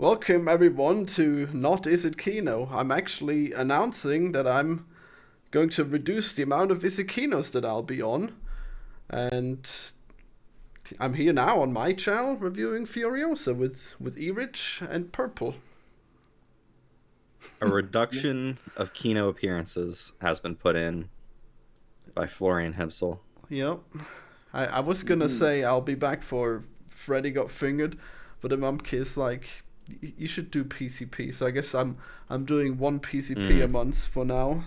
Welcome everyone to Not Is It Kino. I'm actually announcing that I'm going to reduce the amount of Is It Kinos that I'll be on. And I'm here now on my channel reviewing Furiosa with Erich and Purple. A reduction of Kino appearances has been put in by Florian Hempsel. Yep. I was gonna say I'll be back for Freddy Got Fingered, but the Mumkey is like, you should do PCP. So I guess I'm doing one PCP a month for now.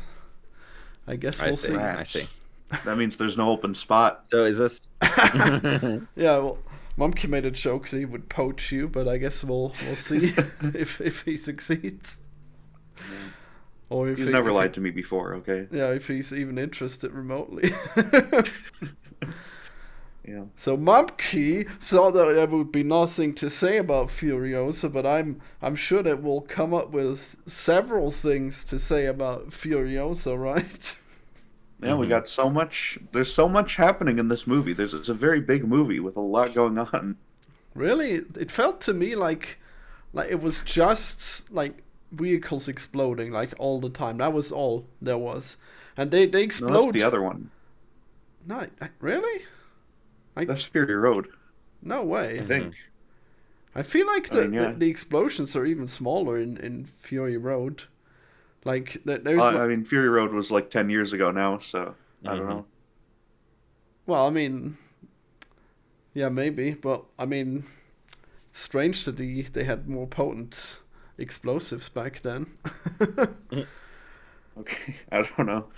I guess we'll see. I see. That means there's no open spot. So is this? Yeah, well, Mumkey made a joke that he would poach you, but I guess we'll see if he succeeds. Or if He's never lied to me before, okay? Yeah, if he's even interested remotely. Yeah. So Mumkey thought that there would be nothing to say about Furiosa, but I'm sure that we'll come up with several things to say about Furiosa, right? Yeah, we got so much. There's so much happening in this movie. It's a very big movie with a lot going on. Really, it felt to me like it was just like vehicles exploding like all the time. That was all there was, and they explode. No, that's the other one. No, really? That's Fury Road. No way. I think. I feel like the explosions are even smaller in Fury Road. Like there's. I mean, Fury Road was like 10 years ago now, so I don't know. Well, I mean, yeah, maybe, but I mean, it's strange that they had more potent explosives back then. Okay, I don't know.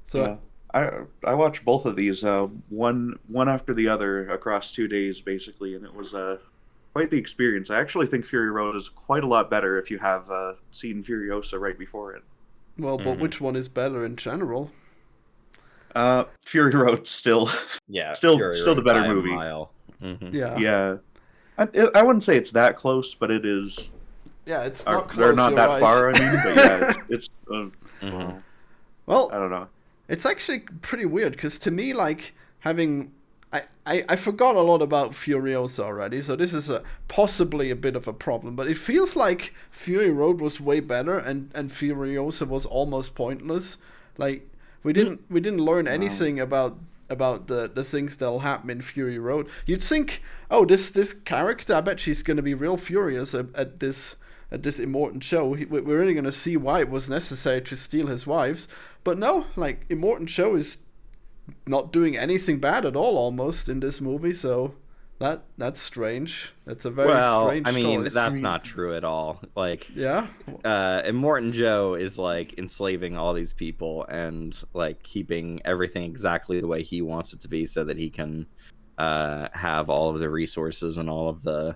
So. Yeah. I watched both of these one after the other across 2 days basically, and it was quite the experience. I actually think Fury Road is quite a lot better if you have seen Furiosa right before it. Well, but which one is better in general? Fury Road still still the better movie. Yeah. I wouldn't say it's that close, but it is. Yeah, it's not close. They're not that right. far. I mean, but yeah, it's well, I don't know. It's actually pretty weird because to me, like having, I forgot a lot about Furiosa already, so this is possibly a bit of a problem. But it feels like Fury Road was way better, and Furiosa was almost pointless. Like we didn't learn anything about the things that'll happen in Fury Road. You'd think, oh, this character, I bet she's gonna be real furious at this Immortan show. We're really going to see why it was necessary to steal his wives. But no, like, Immortan show is not doing anything bad at all almost in this movie, so that's strange. That's a very strange choice. That's not true at all. Like, yeah? Immortan Joe is, like, enslaving all these people and, like, keeping everything exactly the way he wants it to be so that he can have all of the resources and all of the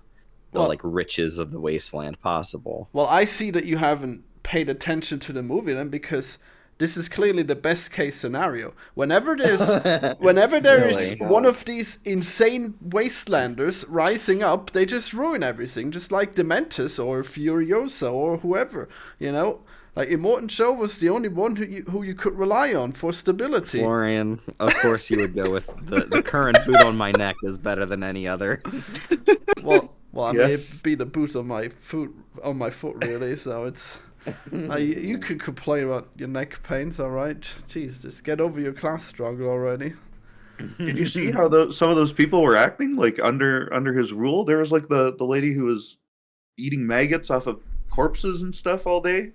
like riches of the wasteland possible. Well, I see that you haven't paid attention to the movie then, because this is clearly the best case scenario. Whenever there is one of these insane wastelanders rising up, they just ruin everything, just like Dementus or Furiosa or whoever, you know? Like, Immortan Joe was the only one who you could rely on for stability. Florian, of course you would go with the current boot on my neck is better than any other. Well, I may be the boot on my foot, really. So it's you could complain about your neck pains, all right? Jeez, just get over your class struggle already. Did you see how some of those people were acting like under his rule? There was like the lady who was eating maggots off of corpses and stuff all day.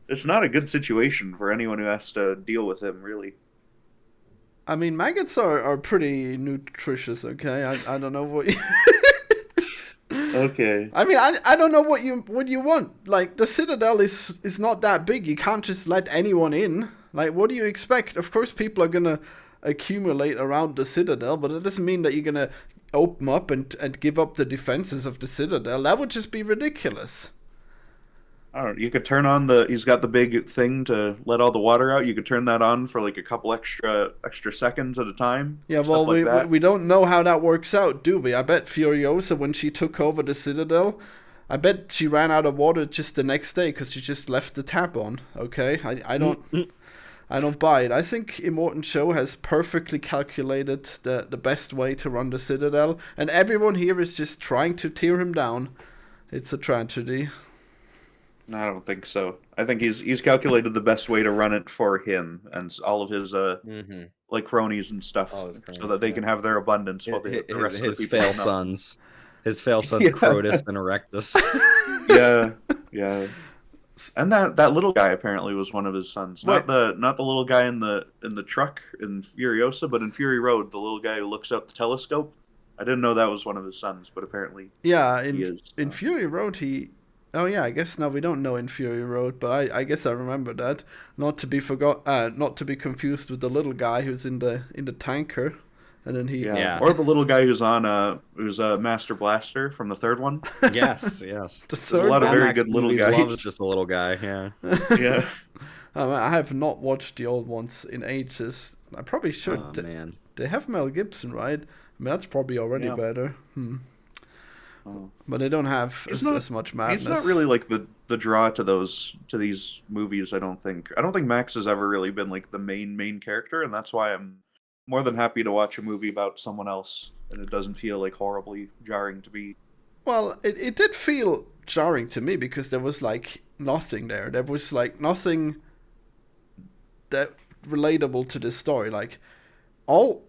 It's not a good situation for anyone who has to deal with him, really. I mean, maggots are pretty nutritious. Okay, I don't know what. Okay. I mean, I don't know what you want. Like, the Citadel is not that big. You can't just let anyone in. Like, what do you expect? Of course, people are gonna accumulate around the Citadel, but it doesn't mean that you're gonna open up and give up the defenses of the Citadel. That would just be ridiculous. I don't know. You could turn on he's got the big thing to let all the water out. You could turn that on for like a couple extra seconds at a time. Yeah, well, we don't know how that works out, do we? I bet Furiosa, when she took over the Citadel, I bet she ran out of water just the next day because she just left the tap on. Okay, I don't buy it. I think Immortan Joe has perfectly calculated the best way to run the Citadel, and everyone here is just trying to tear him down. it's a tragedy. No, I don't think so. I think he's calculated the best way to run it for him and all of his like cronies and stuff, All his so cronies, that they yeah. can have their abundance while the rest of the His people fail have nothing. sons. His fail sons, Yeah. Crotus and Erectus. Yeah. And that little guy apparently was one of his sons. Not the little guy in the truck in Furiosa, but in Fury Road, the little guy who looks out the telescope. I didn't know that was one of his sons, but apparently Yeah, he is. in Fury Road he. Oh yeah, I guess now we don't know in Fury Road, but I guess I remember that. Not to be not to be confused with the little guy who's in the tanker, and then he. Yeah. Or the little guy who's a Master Blaster from the third one. Yes. There's a lot of very good little guys. Loves just a litlittle guy. Yeah. Yeah. I have not watched the old ones in ages. I probably should. Oh man. They have Mel Gibson, right? I mean, that's probably already better. Oh. But they don't have as much madness. He's not really like the draw to these movies. I don't think Max has ever really been like the main character, and that's why I'm more than happy to watch a movie about someone else, and it doesn't feel like horribly jarring to be. Well, it did feel jarring to me because there was like nothing there. There was like nothing that relatable to the story. Like all.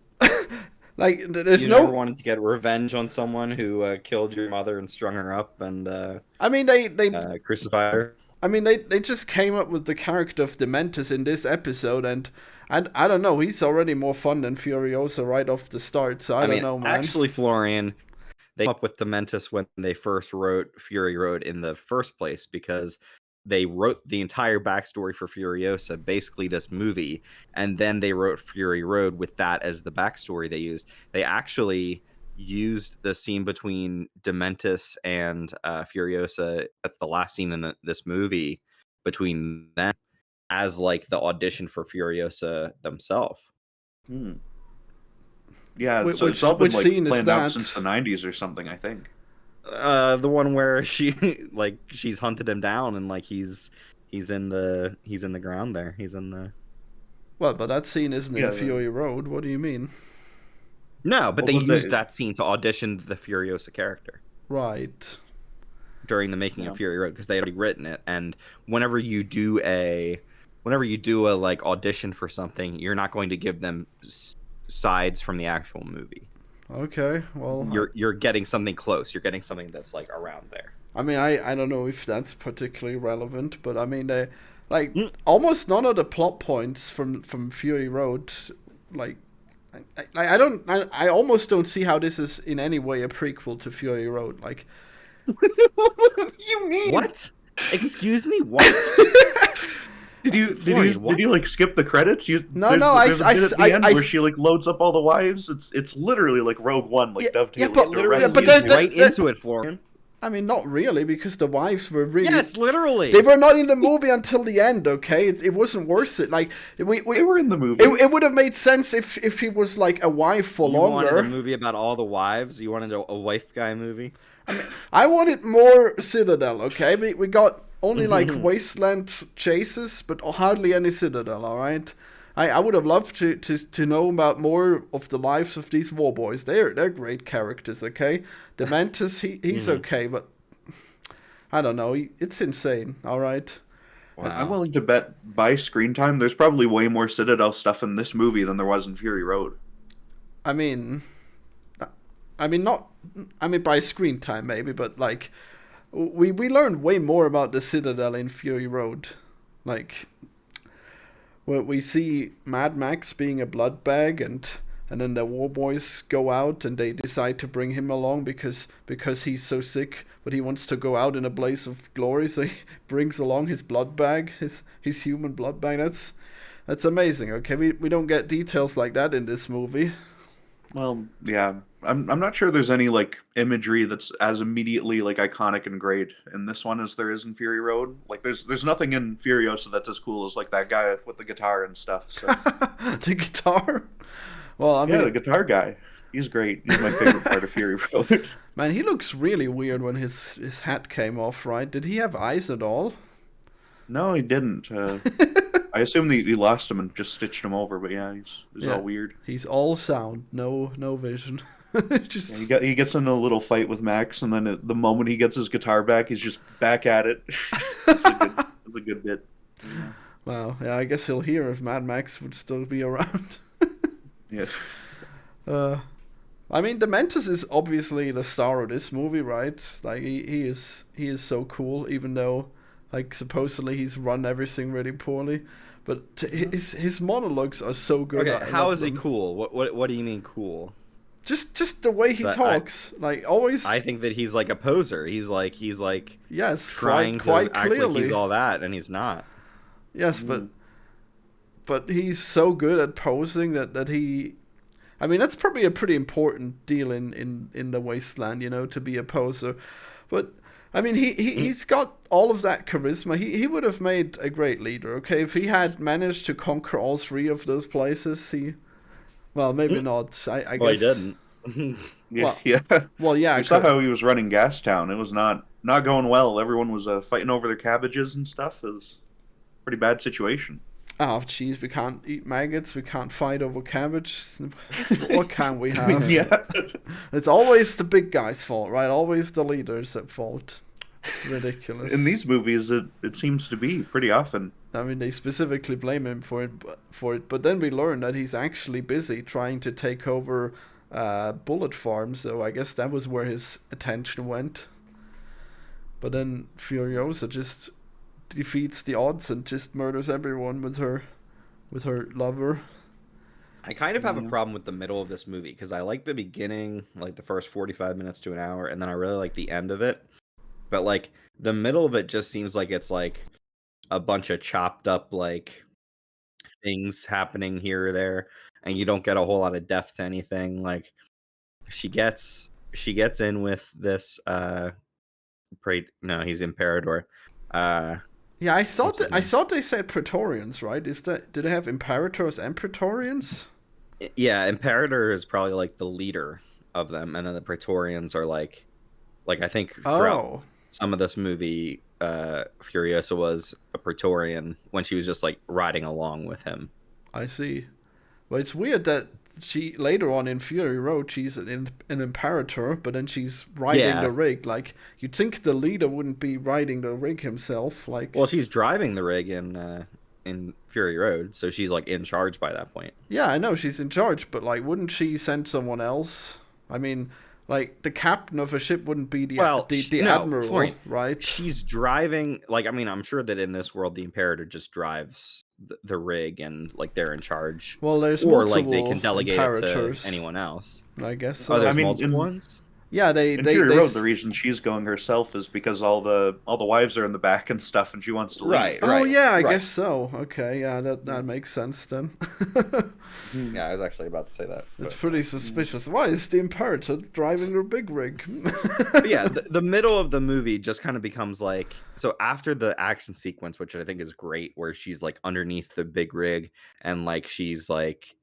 Like, there's you never wanted to get revenge on someone who killed your mother and strung her up and I mean, they crucified her. I mean, they just came up with the character of Dementus in this episode, and I don't know, he's already more fun than Furiosa right off the start, so I don't know, man. Actually, Florian, they came up with Dementus when they first wrote Fury Road in the first place, because they wrote the entire backstory for Furiosa, basically this movie, and then they wrote Fury Road with that as the backstory they used. They actually used the scene between Dementus and Furiosa, that's the last scene in this movie, between them, as like the audition for Furiosa themselves. Yeah, Which it's all been like scene is planned out that? since the 90s or something, I think. The one where she's hunted him down and like he's in the ground there. He's in the. Well, but that scene isn't in Fury Road. What do you mean? No, but they used that scene to audition the Furiosa character. Right. During the making of Fury Road, because they had already written it, and whenever you do a like audition for something, you're not going to give them sides from the actual movie. Okay, well, you're getting something close. You're getting something that's like around there. I mean, I don't know if that's particularly relevant, but I mean, almost none of the plot points from Fury Road, like, I almost don't see how this is in any way a prequel to Fury Road. Like, you mean what? Excuse me, what? Did you like skip the credits? There's a bit at the end where she like loads up all the wives. It's literally like Rogue One, like dovetailing right into it, Florian. I mean, not really, because the wives were really... Yes, literally. They were not in the movie until the end, okay? It wasn't worth it. Like, they were in the movie. It would have made sense if he was like a wife for longer. You wanted a movie about all the wives? You wanted a wife guy movie? I mean, I wanted more Citadel, okay? We got only like wasteland chases, but hardly any Citadel, all right? I would have loved to know about more of the lives of these war boys. They're great characters, okay? Dementus, he's okay, but I don't know. It's insane, all right? Wow. I'm willing to bet by screen time, there's probably way more Citadel stuff in this movie than there was in Fury Road. I mean, by screen time maybe, but like, we learned way more about the Citadel in Fury Road, like. Where we see Mad Max being a blood bag, and then the war boys go out and they decide to bring him along because he's so sick, but he wants to go out in a blaze of glory, so he brings along his blood bag, his human blood bag. That's amazing. Okay, we don't get details like that in this movie. Well, yeah, I'm not sure there's any like imagery that's as immediately like iconic and great in this one as there is in Fury Road. Like there's nothing in Furiosa that's as cool as like that guy with the guitar and stuff. So. The guitar? Well, I mean, the guitar guy. He's great. He's my favorite part of Fury Road. Man, he looks really weird when his hat came off, right? Did he have eyes at all? No, he didn't. I assume he lost him and just stitched him over, but yeah, he's Yeah. all weird. He's all sound, no vision. Just Yeah, he gets in a little fight with Max, and then the moment he gets his guitar back, he's just back at it. It's a good bit. Yeah. wow. Yeah, I guess he'll hear if Mad Max would still be around. Yeah. I mean, Dementus is obviously the star of this movie, right? Like he is so cool, even though like supposedly he's run everything really poorly. But his monologues are so good. Okay, I how love is he them. cool? What do you mean cool? Just the way he But talks, like always. I think that he's like a poser. He's like Yes, trying quite to act clearly. like he's all that, and he's not. Yes, but he's so good at posing that he. I mean, that's probably a pretty important deal in the wasteland, to be a poser. But I mean, he's got all of that charisma. He would have made a great leader. Okay, if he had managed to conquer all three of those places, well, maybe not. I guess. Well, he didn't. Yeah, Well, yeah. Well, yeah. We saw how he was running Gastown. It was not going well. Everyone was fighting over their cabbages and stuff. It was a pretty bad situation. Oh, jeez, we can't eat maggots. We can't fight over cabbage. What can we have? Yeah. It's always the big guy's fault, right? Always the leaders at fault. Ridiculous. In these movies, it seems to be pretty often. I mean, they specifically blame him for it, but then we learn that he's actually busy trying to take over Bullet Farm, so I guess that was where his attention went. But then Furiosa just defeats the odds and just murders everyone with her lover. I kind of have a problem with the middle of this movie because I like the beginning, like the first 45 minutes to an hour, and then I really like the end of it. But like the middle of it just seems like it's like a bunch of chopped up like things happening here or there, and you don't get a whole lot of depth to anything. Like she gets in with this he's Imperator. Yeah, I thought they said Praetorians, right? Do they have Imperators and Praetorians? Yeah, Imperator is probably like the leader of them, and then the Praetorians are like I think throughout some of this movie, Furiosa was a Praetorian when she was just like riding along with him. I see. Well, it's weird that she later on in Fury Road she's an Imperator, but then she's riding the rig. Like you'd think the leader wouldn't be riding the rig himself. Like, well, she's driving the rig in Fury Road, so she's like in charge by that point. Yeah, I know she's in charge, but like, wouldn't she send someone else? I mean, like the captain of a ship wouldn't be the admiral, right? She's driving. Like, I mean, I'm sure that in this world, the Imperator just drives the rig, and like they're in charge. Well, there's or multiple like they can delegate Imperators. it to anyone else. I guess so. Oh, there's multiple ones. Yeah, in Fury Road, the reason she's going herself is because all the wives are in the back and stuff, and she wants to leave. Right. Oh yeah, I guess so. Okay, yeah, that makes sense then. Yeah, I was actually about to say that. It's pretty suspicious. Why is the Imperator driving her big rig? But yeah, the middle of the movie just kind of becomes like, so after the action sequence, which I think is great, where she's like underneath the big rig and like she's like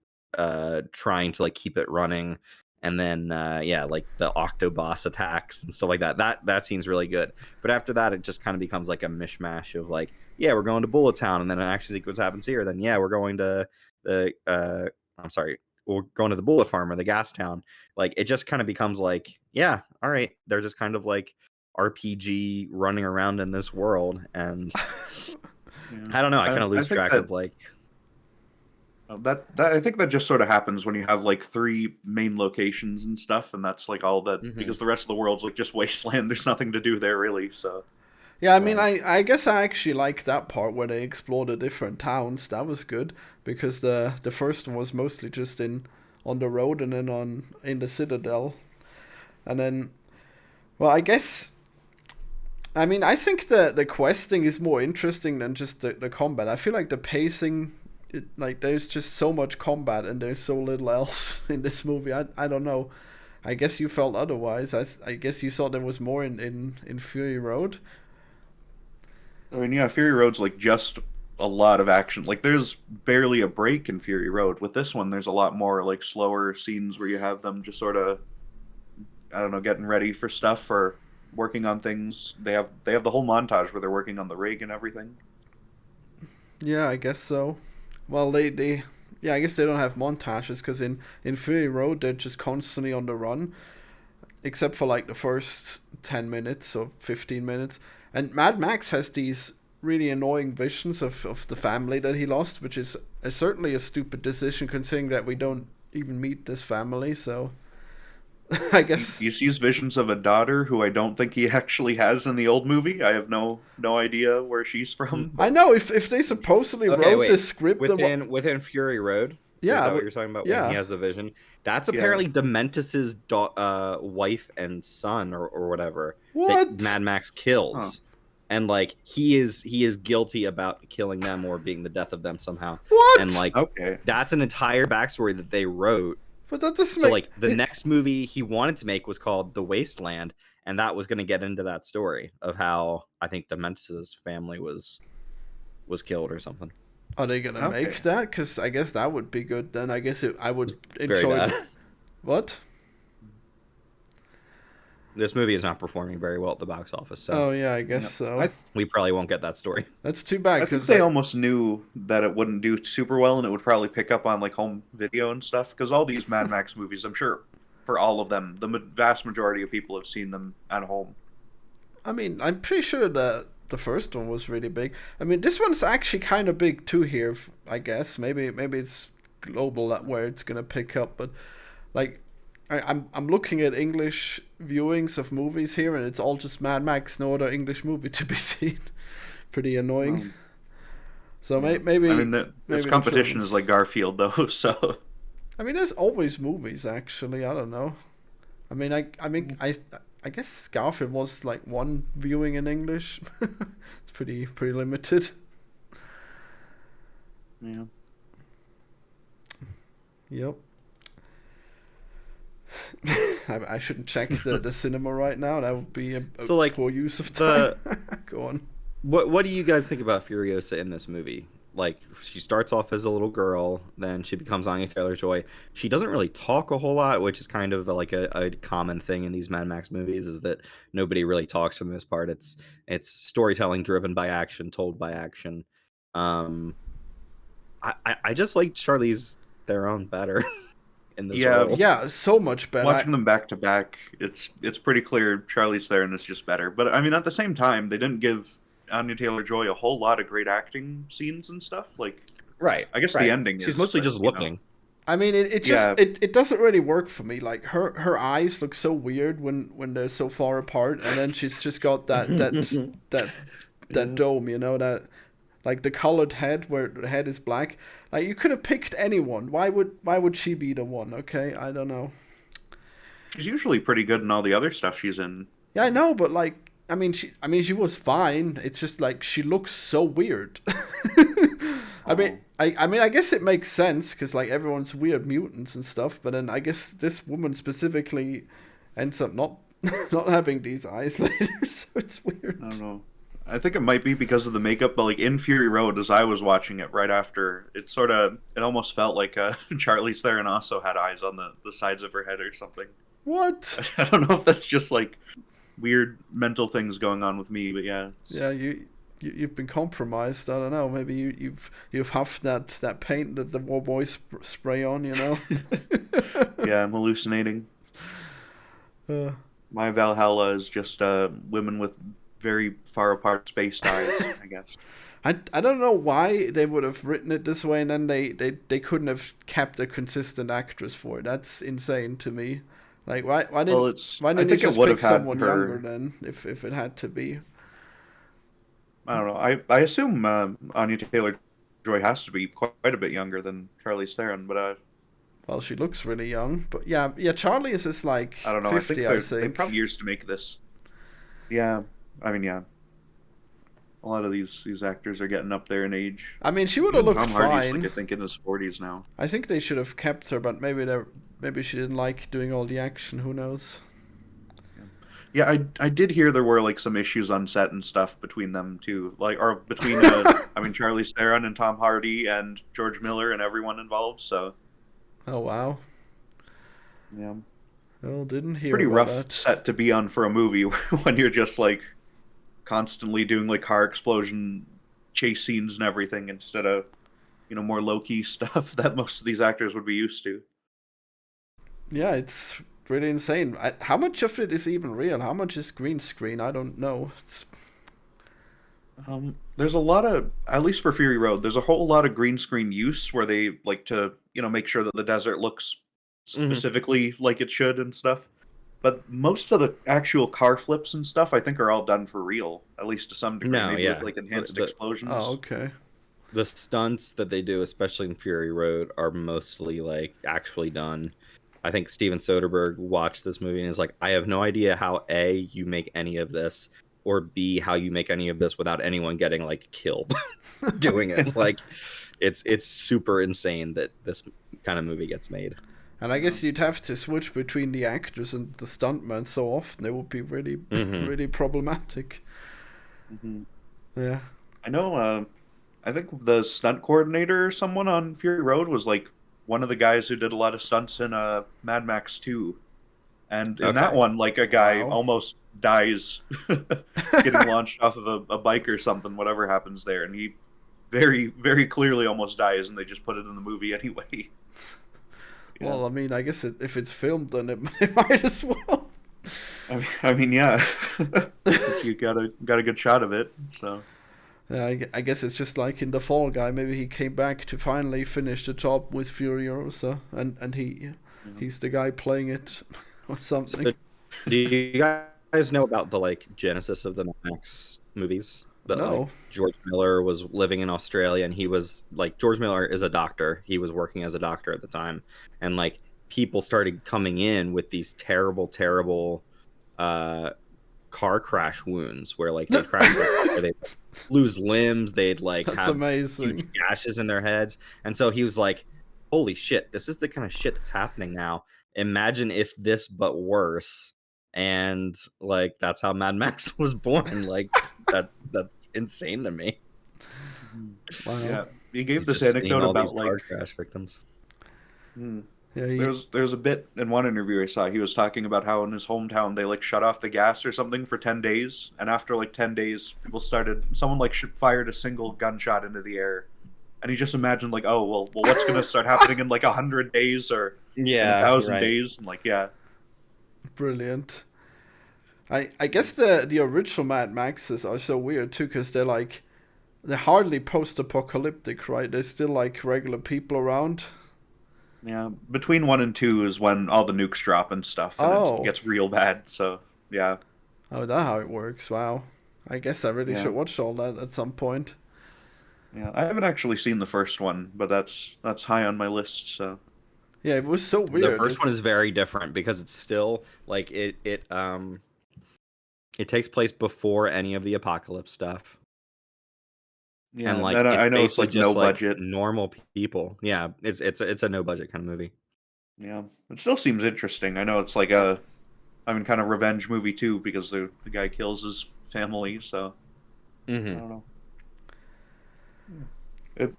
trying to like keep it running. And then, like the Octoboss attacks and stuff like that. That scene's really good. But after that, it just kind of becomes like a mishmash of like, yeah, we're going to Bullet Town, and then an action sequence happens here. Then, yeah, we're going to we're going to the Bullet Farm or the Gas Town. Like, it just kind of becomes like, yeah, all right, they're just kind of like RPG running around in this world, and I don't know, I kind of lose track of like. That I think that just sort of happens when you have like three main locations and stuff, and that's like all that because the rest of the world's like just wasteland. There's nothing to do there really. So yeah, I mean, I guess I actually like that part where they explored the different towns. That was good because the first one was mostly just on the road and then in the Citadel, and then, well, I guess. I mean, I think the questing is more interesting than just the combat. I feel like the pacing. Like there's just so much combat and there's so little else in this movie. I don't know. I guess you felt otherwise. I guess you thought there was more in Fury Road. I mean, yeah, Fury Road's like just a lot of action. Like there's barely a break in Fury Road. With this one, there's a lot more like slower scenes where you have them just sort of, I don't know, getting ready for stuff or working on things. They have the whole montage where they're working on the rig and everything. Yeah, I guess so. Well, they yeah, I guess they don't have montages because in Fury Road they're just constantly on the run, except for like the first 10 minutes or 15 minutes. And Mad Max has these really annoying visions of the family that he lost, which is certainly a stupid decision considering that we don't even meet this family. So I guess He sees visions of a daughter who I don't think he actually has in the old movie. I have no idea where she's from. I know if they supposedly Okay, wrote the wait. script, then Within Fury Road, is yeah, that what you're talking about? When yeah. he has the vision, that's Yeah. apparently Dementus's wife and son, or whatever. What? That Mad Max kills, and like he is guilty about killing them or being the death of them somehow. What? And like Okay. that's an entire backstory that they wrote. But that doesn't So make like the next movie he wanted to make was called The Wasteland, and that was going to get into that story of how I think Dementus's family was killed or something. Are they gonna Okay. make that? Because I guess that would be good. Then I guess I would Very enjoy. bad. What? This movie is not performing very well at the box office, so Oh yeah, I guess Yeah. so. I- we probably won't get that story. That's too bad I think because they almost knew that it wouldn't do super well, and it would probably pick up on like home video and stuff. Because all these Mad Max movies, I'm sure, for all of them, the vast majority of people have seen them at home. I mean, I'm pretty sure that the first one was really big. I mean, this one's actually kind of big too here. I guess maybe it's global that where it's gonna pick up, but like. I'm looking at English viewings of movies here, and it's all just Mad Max, no other English movie to be seen. Pretty annoying. So maybe I mean, maybe this the competition children's- is like Garfield, though. So I mean, there's always movies actually. I don't know. I mean, I guess Garfield was like one viewing in English. It's pretty limited. yeah. Yep. I shouldn't check the cinema right now. That would be a So, like, poor use of time. Go on. What do you guys think about Furiosa in this movie? Like, she starts off as a little girl, then she becomes Anya Taylor-Joy. She doesn't really talk a whole lot, which is kind of like a common thing in these Mad Max movies, is that nobody really talks for the most part. It's storytelling driven by action, told by action. I just like Charlize Theron better in this Yeah. role. Yeah, so much better. Watching them back to back, it's pretty clear Charlize Theron is just better. But I mean, at the same time, they didn't give Anya Taylor-Joy a whole lot of great acting scenes and stuff. Like, Right. I guess right. the ending She's is mostly like, just you know, looking. I mean, it just Yeah. it doesn't really work for me. Like her eyes look so weird when they're so far apart, and then she's just got that dome, you know, that like the colored head where the head is black. Like you could have picked anyone. Why would she be the one? Okay, I don't know. She's usually pretty good in all the other stuff she's in. Yeah, I know, but like I mean she was fine. It's just like she looks so weird. I guess it makes sense because like everyone's weird mutants and stuff, but then I guess this woman specifically ends up not having these eyes later, so it's weird. I don't know. I think it might be because of the makeup, but like in Fury Road, as I was watching it right after, it almost felt like Charlize Theron also had eyes on the sides of her head or something. What? I don't know if that's just like weird mental things going on with me, but yeah. Yeah, you've been compromised. I don't know. Maybe you've huffed that paint that the war boys spray on. You know. Yeah, I'm hallucinating. My Valhalla is just women with very far apart spaced eyes, I guess. I don't know why they would have written it this way, and then they couldn't have kept a consistent actress for it. That's insane to me. Like why didn't Well, why I didn't think you it just would pick have had someone her- younger then if it had to be? I don't know. I assume Anya Taylor-Joy has to be quite a bit younger than Charlize Theron, but Well, she looks really young, but yeah, Charlie is like I don't know. 50, I I think they think. probably years to make this. Yeah, I mean, yeah. A lot of these actors are getting up there in age. I mean, she would have Even looked Tom Hardy's fine. like, I think in his 40s now. I think they should have kept her, but maybe she didn't like doing all the action. Who knows? Yeah, I did hear there were like some issues on set and stuff between them too, like or between I mean Charlize Theron and Tom Hardy and George Miller and everyone involved. So Oh wow. yeah, Well, didn't hear pretty about rough that. set to be on for a movie when you're just like constantly doing like car explosion chase scenes and everything instead of, more low-key stuff that most of these actors would be used to. Yeah, it's really insane. How much of it is even real? How much is green screen? I don't know. There's a lot of, at least for Fury Road, there's a whole lot of green screen use where they like to, make sure that the desert looks specifically like it should and stuff. But most of the actual car flips and stuff, I think, are all done for real, at least to some degree, maybe with like enhanced explosions. Oh, okay. The stunts that they do, especially in Fury Road, are mostly like actually done. I think Steven Soderbergh watched this movie and is like, I have no idea how A, you make any of this, or B, how you make any of this without anyone getting like killed doing it. Like, it's super insane that this kind of movie gets made. And I guess you'd have to switch between the actors and the stuntmen so often. It would be really, really problematic. Mm-hmm. Yeah. I know, I think the stunt coordinator or someone on Fury Road was like one of the guys who did a lot of stunts in Mad Max 2. And in that one, like a guy almost dies getting launched off of a bike or something, whatever happens there. And he very, very clearly almost dies, and they just put it in the movie anyway. Yeah. Well, I mean, I guess if it's filmed, then it might as well. I mean, yeah. You got a good shot of it, so... Yeah, I guess it's just like in The Fall Guy. Maybe he came back to finally finish the job with Furiosa, and he's the guy playing it or something. So, do you guys know about the like genesis of the Max movies? That, no. Like, George Miller was living in Australia, and he was like, George Miller is a doctor. He was working as a doctor at the time, and like people started coming in with these terrible car crash wounds where like they crash their car, they lose limbs, they'd like That's have amazing. huge gashes in their heads. And so he was like, holy shit, this is the kind of shit that's happening now. Imagine if this but worse. And like that's how Mad Max was born. Like that's insane to me. Wow. Yeah, he gave this anecdote about like car crash victims. Yeah, there's a bit in one interview I saw. He was talking about how in his hometown they like shut off the gas or something for 10 days, and after like 10 days, someone like fired a single gunshot into the air, and he just imagined like, oh well, what's gonna start happening in like 100 days or 1,000 days, and like brilliant. I guess the original Mad Maxes are so weird too, because they're hardly post-apocalyptic, right? They're still like regular people around. Yeah, between 1 and 2 is when all the nukes drop and stuff, and it gets real bad. So yeah. Oh, that's how it works. Wow. I guess I really should watch all that at some point. Yeah, I haven't actually seen the first one, but that's high on my list. So. Yeah, it was so weird. The first one is very different because it's still like it takes place before any of the apocalypse stuff. Yeah, and like I know it's like just no like budget. normal people. Yeah, it's a no budget kind of movie. Yeah, it still seems interesting. I know it's like kind of revenge movie too, because the guy kills his family. So I don't know.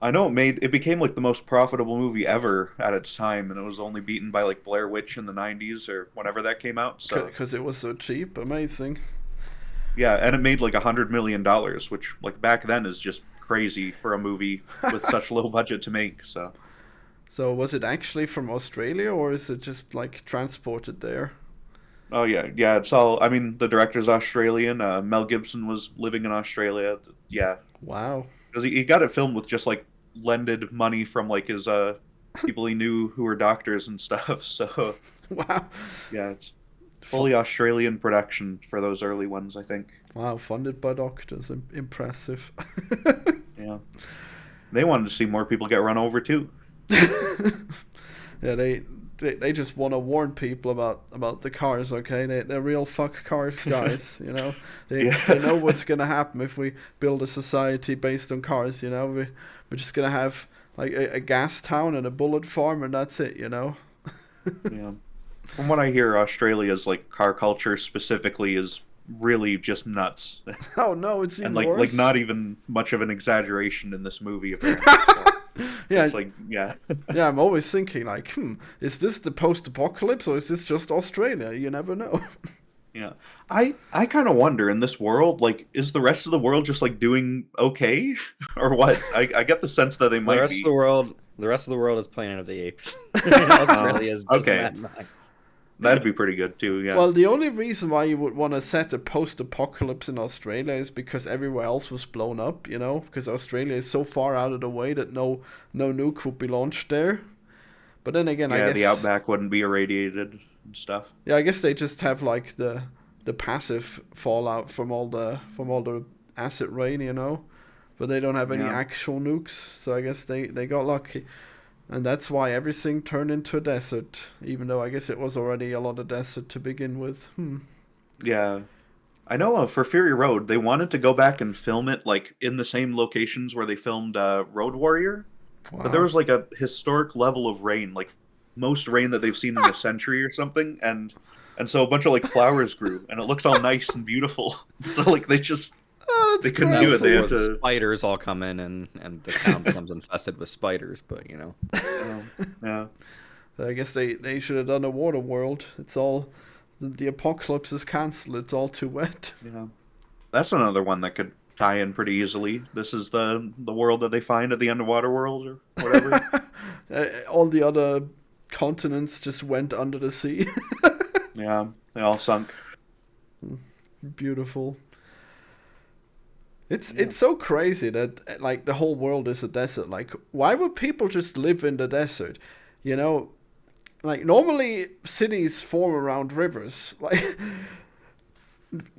I know it became like the most profitable movie ever at its time, and it was only beaten by like Blair Witch in the 90s or whenever that came out. So because it was so cheap, amazing. Yeah, and it made like $100 million, which like back then is just crazy for a movie with such low budget to make. So was it actually from Australia, or is it just like transported there? Oh yeah. It's all. I mean, the director's Australian. Mel Gibson was living in Australia. Yeah. Wow. Because he got it filmed with just like lended money from like his people he knew who were doctors and stuff. So wow. Yeah, it's fully Australian production for those early ones, I think. Wow, funded by doctors. Impressive. Yeah. They wanted to see more people get run over too. Yeah, they just want to warn people about the cars, okay? They're real fuck cars guys, you know? They know what's going to happen if we build a society based on cars, you know? We're just going to have like a gas town and a bullet farm, and that's it, you know? Yeah. From what I hear, Australia's like car culture specifically is really just nuts. Oh no, it's even and worse. like not even much of an exaggeration in this movie apparently. So. Yeah, it's like yeah. Yeah, I'm always thinking like, is this the post-apocalypse or is this just Australia? You never know. Yeah. I kind of wonder in this world, like, is the rest of the world just like doing okay, or what? I get the sense that they The might rest be. of the rest of the world is Planet of the Apes. Australia is just Okay. Mad Max. That'd be pretty good too. Yeah. Well, the only reason why you would want to set a post-apocalypse in Australia is because everywhere else was blown up, you know? Because Australia is so far out of the way that no nuke would be launched there. But then again, I Yeah, guess the outback wouldn't be irradiated and stuff. yeah, I guess they just have like the passive fallout from all the acid rain, you know? But they don't have any Yeah. actual nukes, so I guess they got lucky. And that's why everything turned into a desert, even though I guess it was already a lot of desert to begin with. Yeah. I know for Fury Road, they wanted to go back and film it like in the same locations where they filmed Road Warrior, but there Wow. was like a historic level of rain, like most rain that they've seen in a century or something, and so a bunch of like flowers grew, and it looked all nice and beautiful. So like Oh, they that's couldn't do it. They crazy. had to. Spiders all come in and the town becomes infested with spiders, but you know. Yeah. I guess they should have done a water world. It's all the apocalypse is cancelled. It's all too wet. Yeah. That's another one that could tie in pretty easily. This is the world that they find at the end of Waterworld or whatever. All the other continents just went under the sea. Yeah, they all sunk. Beautiful. It's so crazy that like the whole world is a desert. Like, why would people just live in the desert? You know, like normally cities form around rivers. Like,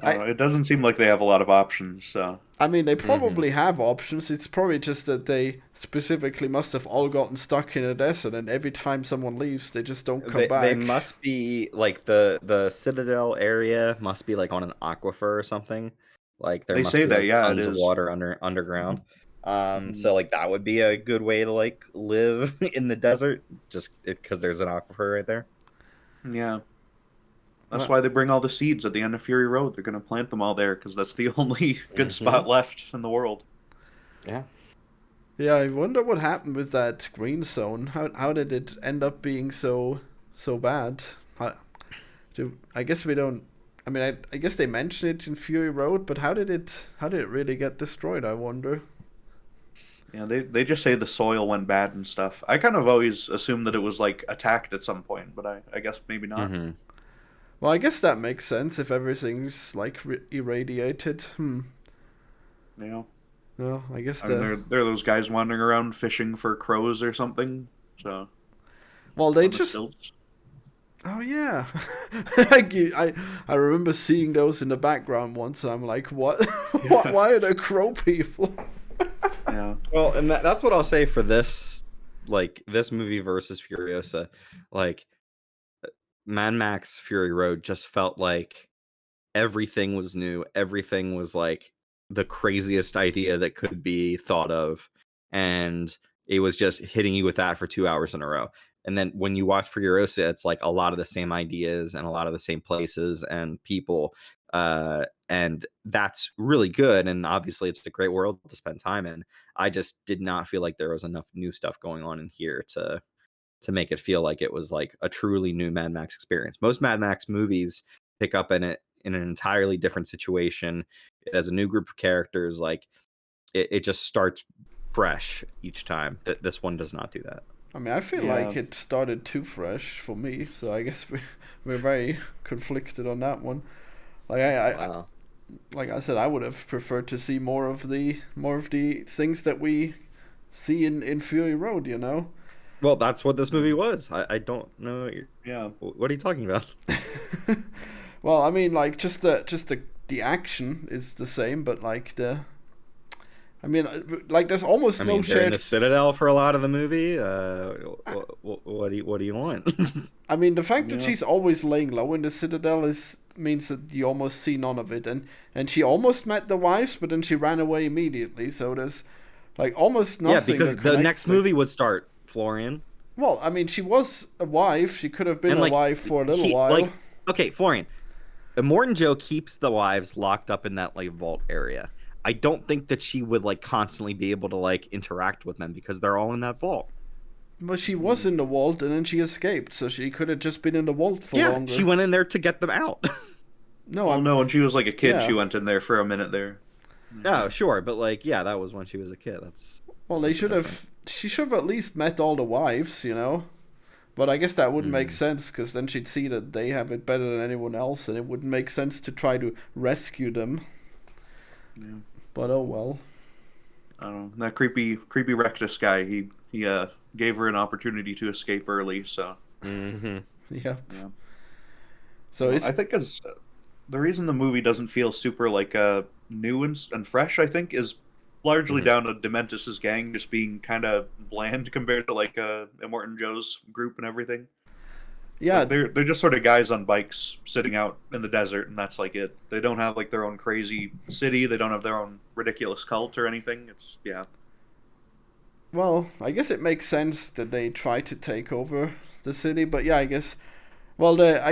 I don't know, it doesn't seem like they have a lot of options. So I mean, they probably have options. It's probably just that they specifically must have all gotten stuck in a desert, and every time someone leaves, they just don't come back. They must be like the Citadel area must be like on an aquifer or something. Like there They must say be that, like yeah, it tons of is. water underground. So like that would be a good way to like live in the desert, just because there's an aquifer right there. Yeah, that's Well- why they bring all the seeds at the end of Fury Road. They're gonna plant them all there because that's the only good spot left in the world. Yeah. Yeah, I wonder what happened with that green zone. How did it end up being so bad? I guess we don't. I mean, I guess they mentioned it in Fury Road, but how did it really get destroyed? I wonder. Yeah, they just say the soil went bad and stuff. I kind of always assumed that it was like attacked at some point, but I guess maybe not. Well, I guess that makes sense if everything's like irradiated. You know, Well, I guess I mean, they're those guys wandering around fishing for crows or something. So well, they on the just. stilts. Oh yeah, I remember seeing those in the background once. And I'm like, what? Why are there crow people? Yeah. Well, and that's what I'll say for this, like this movie versus Furiosa. Like Mad Max Fury Road just felt like everything was new. Everything was like the craziest idea that could be thought of. And it was just hitting you with that for 2 hours in a row. And then when you watch Furiosa, it's like a lot of the same ideas and a lot of the same places and people. And that's really good. And obviously, it's a great world to spend time in. I just did not feel like there was enough new stuff going on in here to make it feel like it was like a truly new Mad Max experience. Most Mad Max movies pick up in it in an entirely different situation. It has a new group of characters. Like it just starts fresh each time. This one does not do that. I mean, I feel like it started too fresh for me, so I guess we're very conflicted on that one. Like like I said, I would have preferred to see more of the things that we see in Fury Road. You know. Well, that's what this movie was. I don't know. What are you talking about? Well, I mean, like just the action is the same, but like I mean, like there's almost no they're in shared. the Citadel for a lot of the movie. What do you want? I mean, the fact that she's always laying low in the Citadel means that you almost see none of it, and she almost met the wives, but then she ran away immediately. So there's like almost nothing. Yeah, because that the connects next movie would start, Florian. Well, I mean, she was a wife. She could have been a wife for a little while. Like, okay, Florian. Immortan Joe keeps the wives locked up in that like vault area. I don't think that she would like constantly be able to like interact with them because they're all in that vault. But she was in the vault and then she escaped, so she could have just been in the vault for longer. She went in there to get them out. No, Well, I'm no, when she was like a kid, yeah. she went in there for a minute there. Oh, sure, but like, yeah, that was when she was a kid. Well, they That's should different. have. She should have at least met all the wives, you know. But I guess that wouldn't make Mm. sense because then she'd see that they have it better than anyone else, and it wouldn't make sense to try to rescue them. Yeah. But oh well. I don't know. That creepy Rectus guy, he gave her an opportunity to escape early, so Mm-hmm. Yeah. yeah. So Well, it's I think as the reason the movie doesn't feel super like new and fresh, I think, is largely Mm-hmm. down to Dementus's gang just being kind of bland compared to like Immortan Joe's group and everything. Like yeah. they're just sort of guys on bikes sitting out in the desert, and that's like it. They don't have like their own crazy city. They don't have their own ridiculous cult or anything. It's yeah. Well, I guess it makes sense that they try to take over the city, but yeah, I guess. Well, the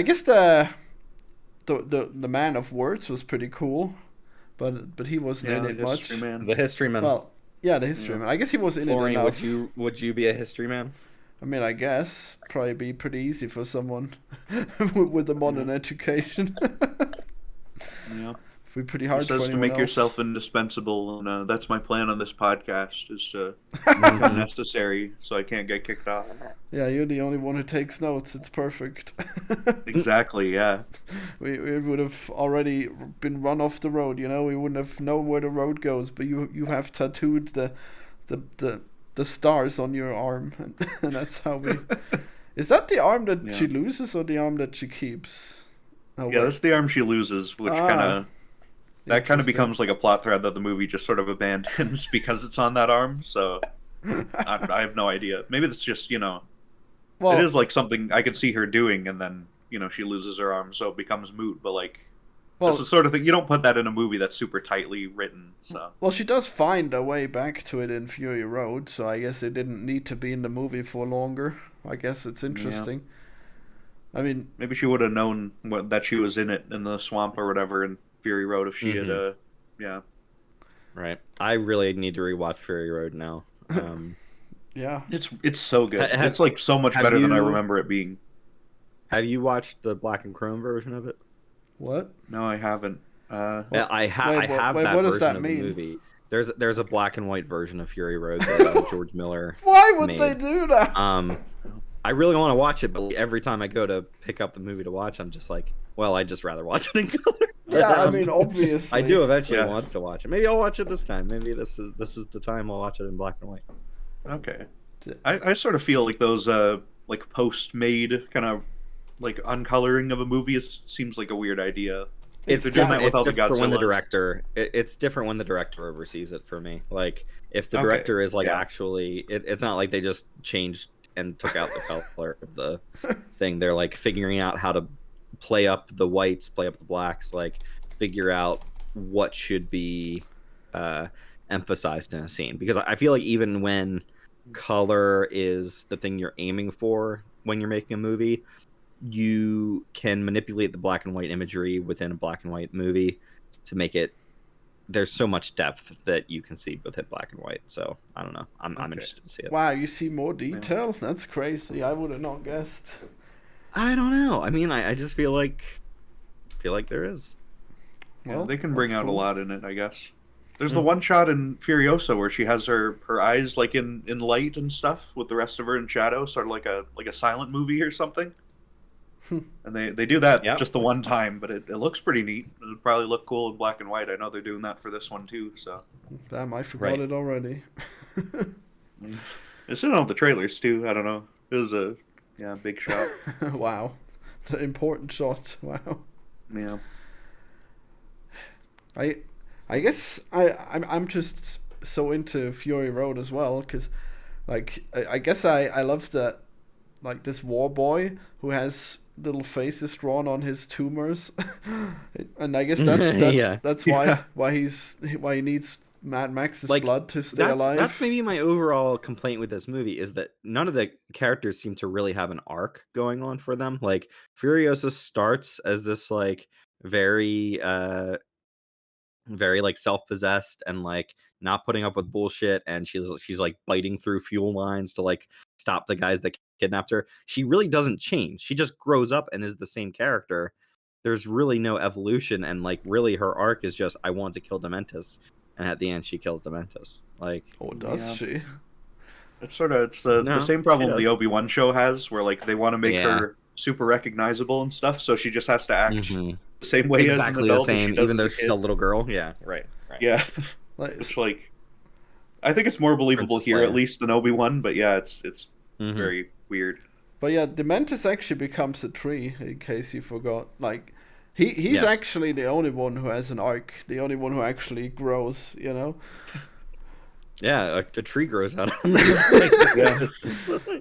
man of words was pretty cool, but he wasn't Yeah, in the it history much. man. The history man. Well, yeah, the history Yeah. man. I guess he was in it Florian, enough. would you be a history man? I mean, I guess probably be pretty easy for someone with a modern education. Yeah. Be pretty It hard for says to anyone make else. yourself indispensable, and that's my plan on this podcast is to become necessary so I can't get kicked off. Yeah, you're the only one who takes notes. It's perfect. Exactly, yeah. We would have already been run off the road. You know, we wouldn't have known where the road goes. But you have tattooed the stars on your arm, and that's how we. Is that the arm that Yeah. she loses or the arm that she keeps? Oh, Yeah, wait. that's the arm she loses, which Ah, kind of Interesting. becomes like a plot thread that the movie just sort of abandons because it's on that arm. So I have no idea. Maybe it's just Well, it is like something I could see her doing, and then she loses her arm, so it becomes moot. But like well, that's the sort of thing you don't put that in a movie that's super tightly written. So well, she does find a way back to it in Fury Road, so I guess it didn't need to be in the movie for longer. I guess it's interesting. I mean, maybe she would have known that she was in it in the swamp or whatever in Fury Road if she had yeah. Right. I really need to rewatch Fury Road now. yeah. It's so good. Ha- It's like so much have better than I you- remember it being. Have you watched the black and chrome version of it? What? No, I haven't. Yeah, I wait, have wait, that what does version that of mean? the movie. There's a black and white version of Fury Road that George Miller. Why would made. they do that? I really want to watch it, but every time I go to pick up the movie to watch, I'm just like, well, I'd just rather watch it in color. Yeah, I mean, obviously. I do eventually Yeah. want to watch it. Maybe I'll watch it this time. Maybe this is the time I'll watch it in black and white. Okay. I sort of feel like those like post-made kind of like uncoloring of a movie seems like a weird idea. It's They're doing that different. with It's all the different when the Godzillas. director. It's different when the director oversees it for me. Like if the Okay, director is like yeah. actually, it's not like they just changed and took out the color of the thing. They're like figuring out how to play up the whites, play up the blacks, like figure out what should be emphasized in a scene. Because I feel like even when color is the thing you're aiming for when you're making a movie, you can manipulate the black and white imagery within a black and white movie to make it. There's so much depth that you can see within black and white. So I don't know. I'm interested to see it. Wow, you see more detail? That's crazy. I would have not guessed. I don't know. I mean, I just feel like there is. Yeah, Well, they can bring that's out cool. a lot in it, I guess. There's the one shot in Furiosa where she has her eyes like in light and stuff, with the rest of her in shadow, sort of like a silent movie or something. And they do that Yep. just the one time, but it looks pretty neat. It would probably look cool in black and white. I know they're doing that for this one too. So Damn, I forgot Right. it already. it's in all the trailers too. I don't know. It was a big shot. Wow. The important shot. Wow. Yeah. I guess I'm just so into Fury Road as well because, like, I guess I love that, like, this war boy who has little faces drawn on his tumors, and I guess Yeah. that's Yeah. why he needs Mad Max's Like, blood to stay That's alive. that's maybe my overall complaint with this movie is that none of the characters seem to really have an arc going on for them. Like Furiosa starts as this like very very like self-possessed and like not putting up with bullshit, and she's like biting through fuel lines to like stop the guys that kidnapped her. She really doesn't change. She just grows up and is the same character. there's really no evolution, and like really her arc is just I want to kill Dementis, and at the end she kills Dementis. Like, Or does she? It's the same problem the Obi-Wan show has, where like they want to make her super recognizable and stuff, so she just has to act the same way as an adult, the same, even though she's a little girl. Yeah, right. Yeah, it's like I think it's more believable here at least than Obi-Wan, but yeah, it's very weird. But yeah, Dementis actually becomes a tree, in case you forgot. Like, he's actually the only one who has an arc, the only one who actually grows, you know? Yeah, a tree grows out of him.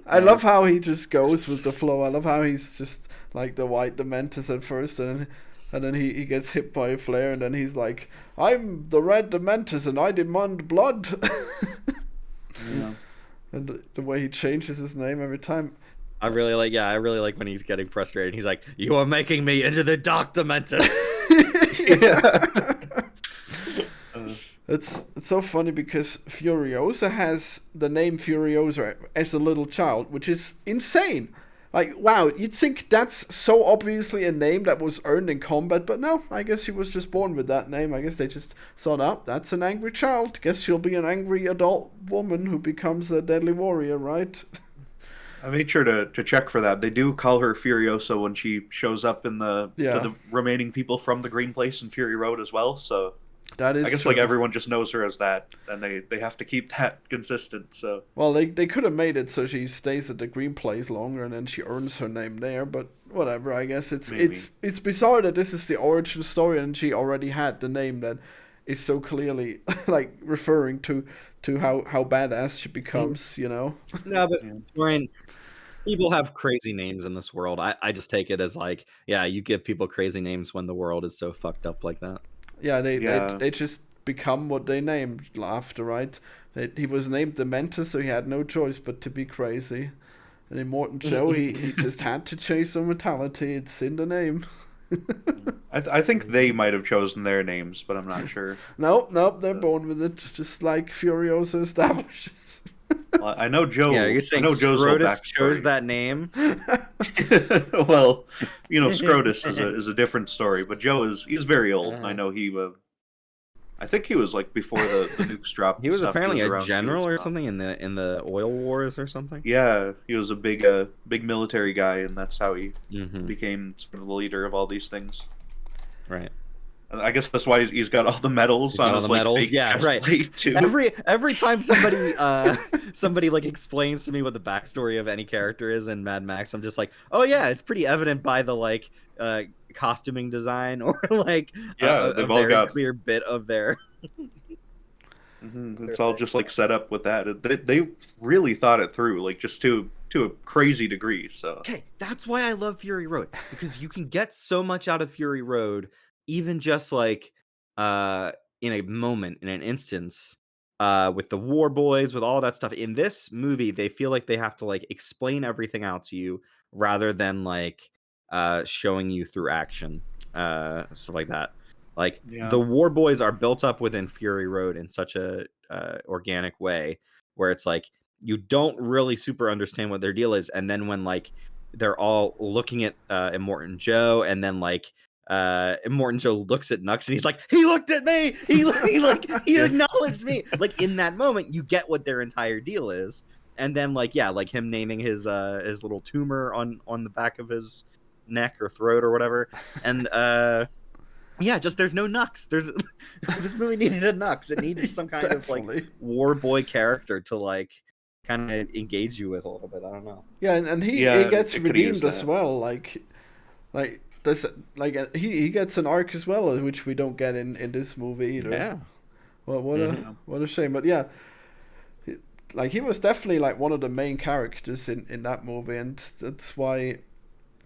I love how he just goes with the flow. I love how he's just like the white Dementis at first, and then he gets hit by a flare, and then he's like, I'm the red Dementis, and I demand blood. And the way he changes his name every time. I really like when he's getting frustrated. He's like, "You are making me into the Dark Dementis." It's so funny because Furiosa has the name Furiosa as a little child, which is insane. Like, wow, you'd think that's so obviously a name that was earned in combat, but no, I guess she was just born with that name. I guess they just thought, oh, that's an angry child. Guess she'll be an angry adult woman who becomes a deadly warrior, right? I made sure to check for that. They do call her Furiosa when she shows up in to the remaining people from the Green Place and Fury Road as well, so... That is I guess true. Like everyone just knows her as that, and they have to keep that consistent. So well, they could have made it so she stays at the Green Place longer, and then she earns her name there. But whatever, I guess it's bizarre that this is the origin story, and she already had the name that is so clearly like referring to how badass she becomes. You know? No, but Brian, people have crazy names in this world. I just take it as like, yeah, you give people crazy names when the world is so fucked up like that. Yeah, they just become what they named after, right? He was named Dementor, so he had no choice but to be crazy. And in Morton Joe, he just had to chase immortality. It's in the name. I think they might have chosen their names, but I'm not sure. Nope, they're born with it, just like Furiosa establishes. I know Joe. Yeah, you're saying Scrotus chose that name? Well, Scrotus is a different story, but Joe he's very old. I know I think he was like before the nukes dropped. He was apparently a general or something in the oil wars or something. Yeah, he was a big military guy, and that's how he became sort of the leader of all these things. Right. I guess that's why he's got all the medals on his fake right. Too. Every time somebody like explains to me what the backstory of any character is in Mad Max, I'm just like, oh yeah, it's pretty evident by the like costuming design or like a very clear bit of their. It's all just like set up with that. They really thought it through, like just to a crazy degree. So okay, that's why I love Fury Road, because you can get so much out of Fury Road. Even just like in a moment, in an instance, with the war boys, with all that stuff. In this movie, they feel like they have to like explain everything out to you rather than like showing you through action, stuff like that. Like the war boys are built up within Fury Road in such a organic way where it's like you don't really super understand what their deal is, and then when like they're all looking at Immortan Joe, and then like Immortan Joe looks at Nux and he's like, he looked at me, he acknowledged me. Like in that moment you get what their entire deal is, and then like like him naming his little tumor on the back of his neck or throat or whatever, and just there's no Nux. This movie needed a Nux. It needed some kind of like war boy character to like kind of engage you with a little bit. I don't know. Yeah, and he gets redeemed as well. Like this, like he gets an arc as well, which we don't get in this movie either. Yeah. Well, what a shame. But yeah, like he was definitely like one of the main characters in that movie, and that's why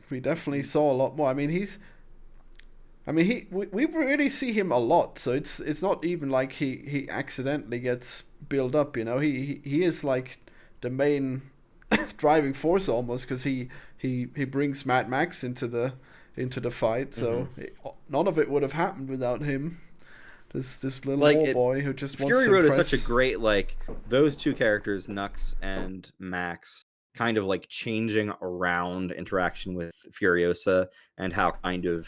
we definitely saw a lot more. I mean, we really see him a lot, so it's not even like he accidentally gets built up. He is like the main driving force almost, because he brings Mad Max into the fight. So none of it would have happened without him. This little war boy who just wants to Fury Road impress. is such a great, like, those two characters, Nux and Max, kind of like changing around interaction with Furiosa, and how kind of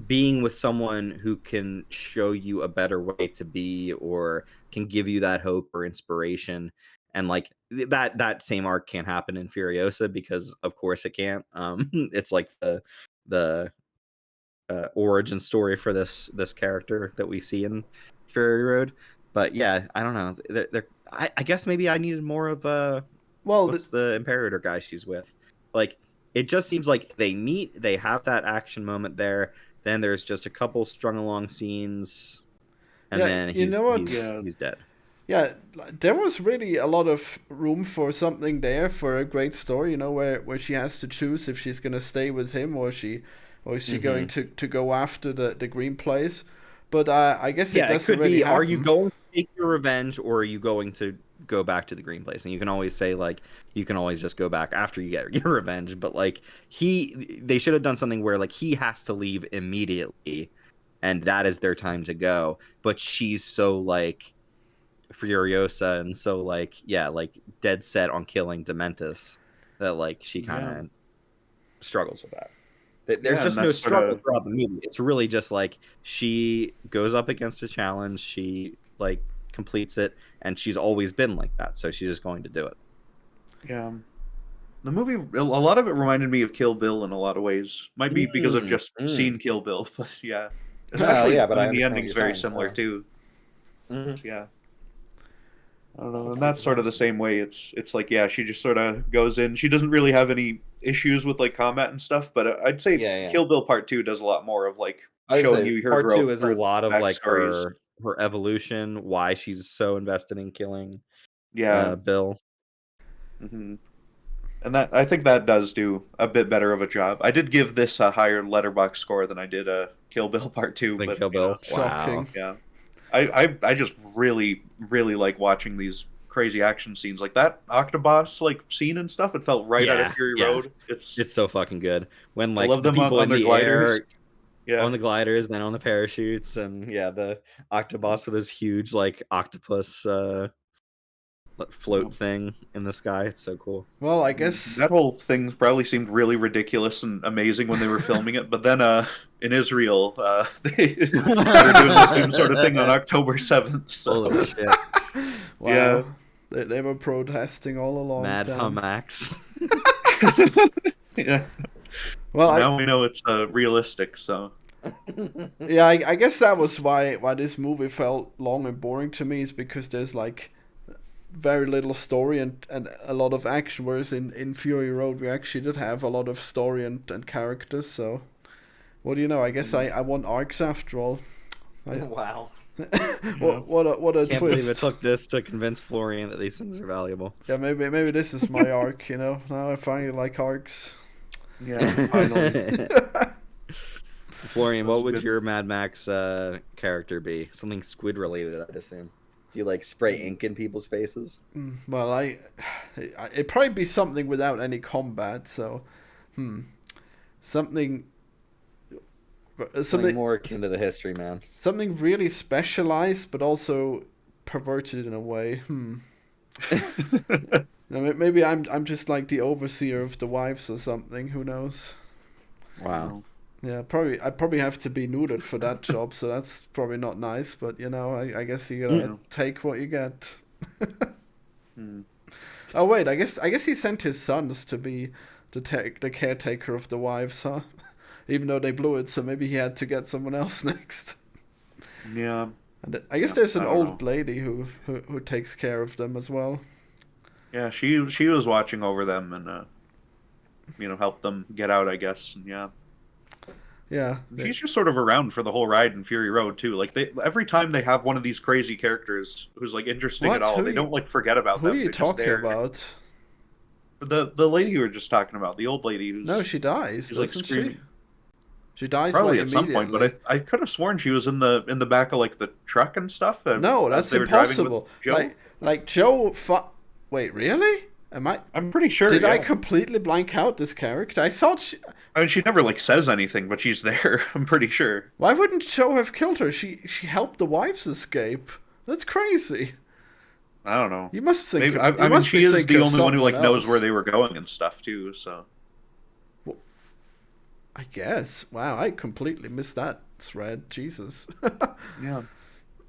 being with someone who can show you a better way to be, or can give you that hope or inspiration. And like that same arc can't happen in Furiosa, because of course it can't. It's like the origin story for this character that we see in Fury Road. But yeah, I don't know. I guess maybe I needed more of Well, what's the Imperator guy she's with? Like, it just seems like they meet, they have that action moment there. Then there's just a couple strung along scenes, and Yeah, then you know what? he's dead. Yeah, there was really a lot of room for something there, for a great story, you know, where she has to choose if she's gonna stay with him, or is she going to go after the green place. But I guess it Yeah, it doesn't could really be, happen. are you going to take your revenge, or are you going to go back to the green place? And you can always say, like, you can always just go back after you get your revenge. But like, they should have done something where like he has to leave immediately, and that is their time to go. But she's so like Furiosa and so like, yeah, like dead set on killing Dementus, that like she kind of struggles with that. There's just no struggle throughout the movie. It's really just like she goes up against a challenge, she like completes it, and she's always been like that, so she's just going to do it. Yeah. The movie, a lot of it reminded me of Kill Bill in a lot of ways. Might be because I've just seen Kill Bill, but yeah. Especially, but I mean, the ending's very similar too. Yeah. I don't know, and that's sort of the same way. It's like, yeah, she just sort of goes in. She doesn't really have any issues with like combat and stuff, but I'd say Kill Bill Part 2 does a lot more of like showing you her Part growth. 2 is a lot of like her evolution, why she's so invested in killing Bill. Mm-hmm. And that, I think that does do a bit better of a job. I did give this a higher letterbox score than I did Kill Bill Part 2. But Kill Bill. Shocking. Yeah. I just really, really like watching these crazy action scenes. Like that Octobos like scene and stuff, it felt right out of Fury Road. It's so fucking good. When like I love them people on in the gliders. On the gliders, then on the parachutes, and the Octobos with his huge like octopus float thing in the sky. It's so cool. Well, I guess that whole thing probably seemed really ridiculous and amazing when they were filming it, but then in Israel, they're doing the same sort of thing on October 7th. So. Holy shit. Wow. Yeah. They were protesting all along. Mad Humax. Yeah. Well, now we know it's realistic, so. Yeah, I guess that was why this movie felt long and boring to me, is because there's like very little story and a lot of action, whereas in Fury Road we actually did have a lot of story and characters. So what do you know, I guess I want arcs after all. Wow. what a Can't twist. believe it took this to convince Florian that these things are valuable. Yeah, maybe this is my arc, you know. Now I finally like arcs. Yeah, finally. Florian, what would your Mad Max character be? Something squid related, I'd assume. Do you like spray ink in people's faces? Well, it'd probably be something without any combat. So, something more akin to the history, man. Something really specialized, but also perverted in a way. Maybe I'm just like the overseer of the wives or something. Who knows? Wow. Yeah, I probably have to be neutered for that job, so that's probably not nice. But you know, I guess you gotta take what you get. Oh wait, I guess he sent his sons to be the caretaker of the wives, huh? Even though they blew it, so maybe he had to get someone else next. Yeah. And I guess there's an old lady who takes care of them as well. Yeah, she was watching over them and helped them get out, I guess. And yeah, she's just sort of around for the whole ride in Fury Road too. Like every time they have one of these crazy characters who's like interesting at all, they don't like forget about them. Who are you talking about? The lady you were just talking about, the old lady who's she dies. She's like screaming. She dies probably like at some point, but I could have sworn she was in the back of like the truck and stuff. No, that's impossible. Like Joe. Wait, really? I'm pretty sure. Did I completely blank out this character? I thought I mean, she never like says anything, but she's there. I'm pretty sure. Why wouldn't Joe have killed her? She helped the wives escape. That's crazy. I don't know. You must think. Maybe, I mean, she is the only one who like knows where they were going and stuff too. So. I guess. Wow, I completely missed that thread. Jesus. Yeah.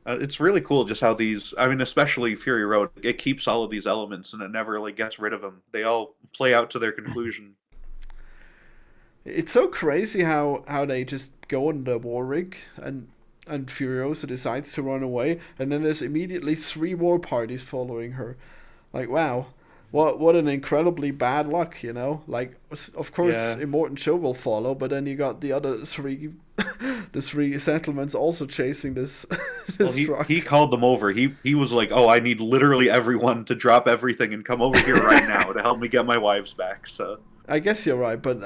It's really cool just how these, I mean, especially Fury Road, it keeps all of these elements and it never like gets rid of them. They all play out to their conclusion. It's so crazy how they just go on the war rig and Furiosa decides to run away, and then there's immediately 3 war parties following her. Like, wow, what an incredibly bad luck, you know? Like, of course, Yeah. Immortan Joe will follow, but then you got the other 3, the 3 settlements also chasing this Well, this truck. he called them over. He was like, "Oh, I need literally everyone to drop everything and come over here right now to help me get my wives back." So I guess you're right, but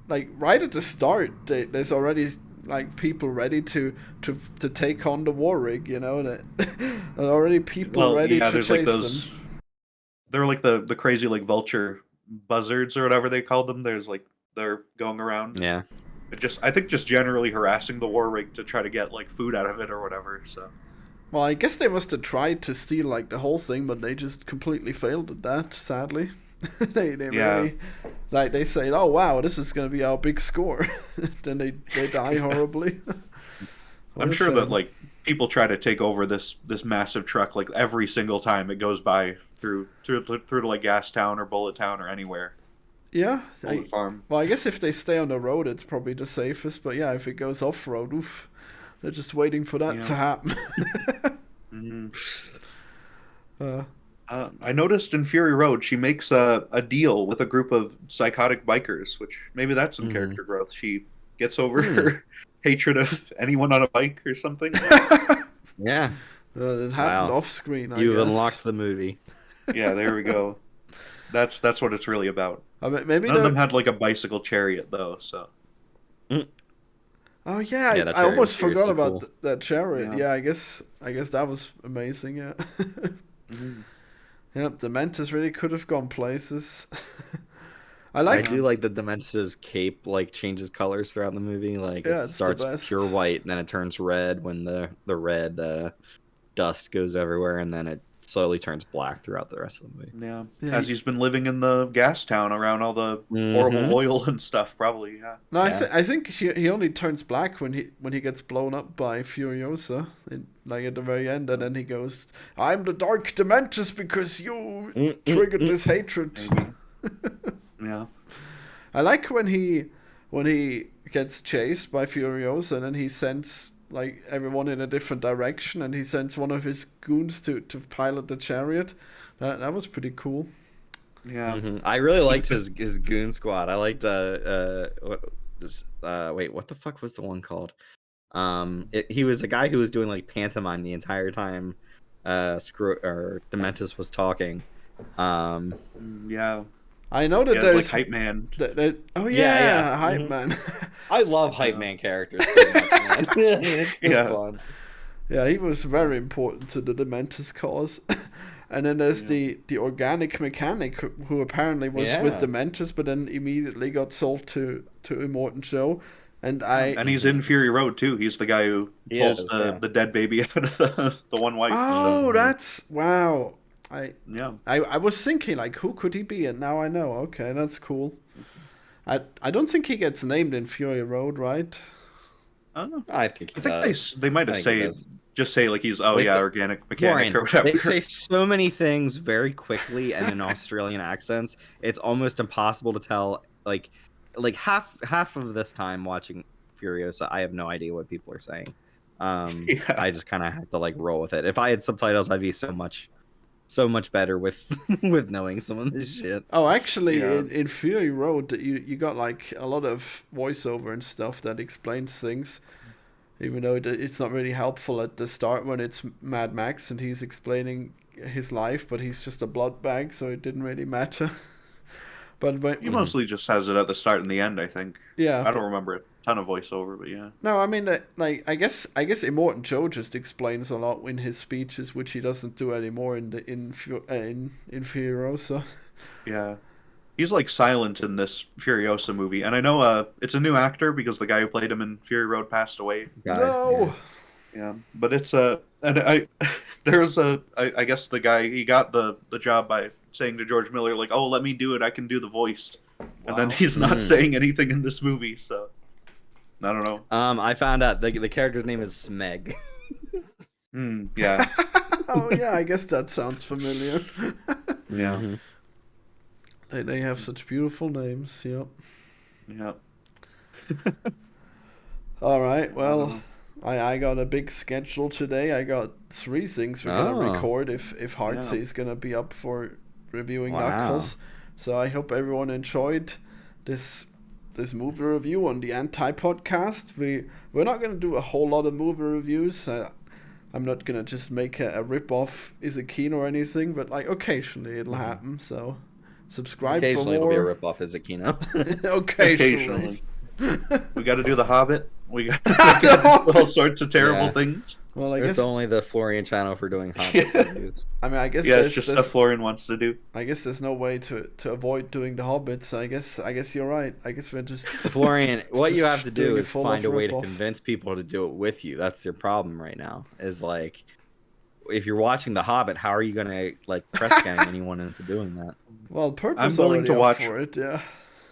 like right at the start, there's already like people ready to take on the war rig. You know, that there's already people ready to there's chase like those. them. They're like the crazy like vulture buzzards or whatever they called them. There's like they're going around. Yeah. I think just generally harassing the war rig to try to get like food out of it or whatever. So Well, I guess they must have tried to steal like the whole thing, but they just completely failed at that. Sadly, they Yeah. really like they say, "Oh wow, this is gonna be our big score," then they die horribly. What I'm a sure that shame. like people try to take over this massive truck like every single time it goes by through to like Gas Town or Bullet Town or anywhere. Yeah, Bullet Farm. well, I guess if they stay on the road, it's probably the safest. But yeah, if it goes off road, oof, they're just waiting for that Yeah. to happen. Mhm. uh, I noticed in Fury Road she makes a deal with a group of psychotic bikers, which maybe that's some character growth. She gets over her hatred of anyone on a bike or something. Yeah. it happened Wow. off screen. I You've guess. unlocked the movie. Yeah, there we go. That's what it's really about. I mean, maybe None of them had like a bicycle chariot though, so Oh yeah, Yeah, that I chariot almost was forgot seriously about cool. that chariot. Yeah. Yeah, I guess that was amazing. Yeah. Mhm. Yep, the Mantis really could have gone places. I I like. do like the Dementis' cape like changes colors throughout the movie. Like Yeah, it it's the starts best. pure white, and then it turns red when the red dust goes everywhere, and then it slowly turns black throughout the rest of the movie. Yeah. Yeah, As he's been living in the gas town around all the horrible Mhm. oil and stuff, probably. Yeah. No, Yeah. I think he only turns black when he gets blown up by Furiosa, like at the very end, and then he goes, "I'm the Dark Dementus because you triggered this hatred." Maybe. Yeah. I like when he gets chased by Furiosa, and then he sends like everyone in a different direction, and he sends one of his goons to pilot the chariot. That was pretty cool. Yeah. Mhm. I really liked his goon squad. I liked wait, what the fuck was the one called? He was the guy who was doing like pantomime the entire time. Dementus was talking. Yeah. I know that Yeah, it's like there's hype man. oh Yeah, yeah, yeah. hype Mhm. man. I love hype man characters so much, man. It's so Yeah. fun. Yeah, he was very important to the Dementus cause. And then there's the organic mechanic who apparently was with Yeah. Dementus, but then immediately got sold to Immortan Joe. And He's in Fury Road too. He's the guy who He pulls is, yeah. the dead baby out of the one wife. oh, that's wow. Yeah. I was thinking like who could he be, and now I know. Okay, that's cool. I don't think he gets named in Fury Road, right? I think I think does. they might I have think he say does. just say like he's They say- organic mechanic Warren, or whatever. they say so many things very quickly and in Australian accents. It's almost impossible to tell. Like half of this time watching Furiosa, I have no idea what people are saying. Yeah. I just kind of have to like roll with it. If I had subtitles, I'd be so much better with with knowing some of this shit. Oh, actually, Yeah. in Fury Road, you got like a lot of voiceover and stuff that explains things, even though it's not really helpful at the start when it's Mad Max and he's explaining his life, but he's just a blood bag, so it didn't really matter. but He mostly just has it at the start and the end, I think. yeah, I don't remember a ton of voiceover, but yeah. no, I mean like I guess Immortan Joe just explains a lot in his speeches, which he doesn't do anymore in Furiosa. Yeah. He's like silent in this Furiosa movie, and I know it's a new actor because the guy who played him in Fury Road passed away. No. Yeah, but it's and I guess the guy he got the job by saying to George Miller like, "Oh, let me do it. I can do the voice," and then Wow. he's not saying anything in this movie. So I don't know. I found out the character's name is Smeg. Yeah. Oh yeah, I guess that sounds familiar. Yeah. Mm-hmm. They have such beautiful names. Yep. Yeah. All right. Well, I got a big schedule today. I got 3 things we're gonna record if Heartsy is gonna be up for reviewing Knuckles. So I hope everyone enjoyed this movie review on the Anti Podcast. We're not gonna do a whole lot of movie reviews. I'm not gonna just make a rip off is a Kino or anything, but like occasionally it'll happen. So subscribe for more. Occasionally it'll be a rip off as a Kino. Occasionally. We got to do The Hobbit. We got to do all sorts of terrible things. Well, I It's guess only the Florian channel for doing Hobbit reviews. I mean, I guess it's just stuff Florian wants to do. I guess there's no way to avoid doing the Hobbit. So I guess you're right. I guess we're just Florian, what you have to do is full find of a way to rip-off. convince people to do it with you. That's your problem right now. Is like, if you're watching The Hobbit, how are you gonna like press gang anyone into doing that? Well, Purple's I'm willing already to up watch- for it. Yeah.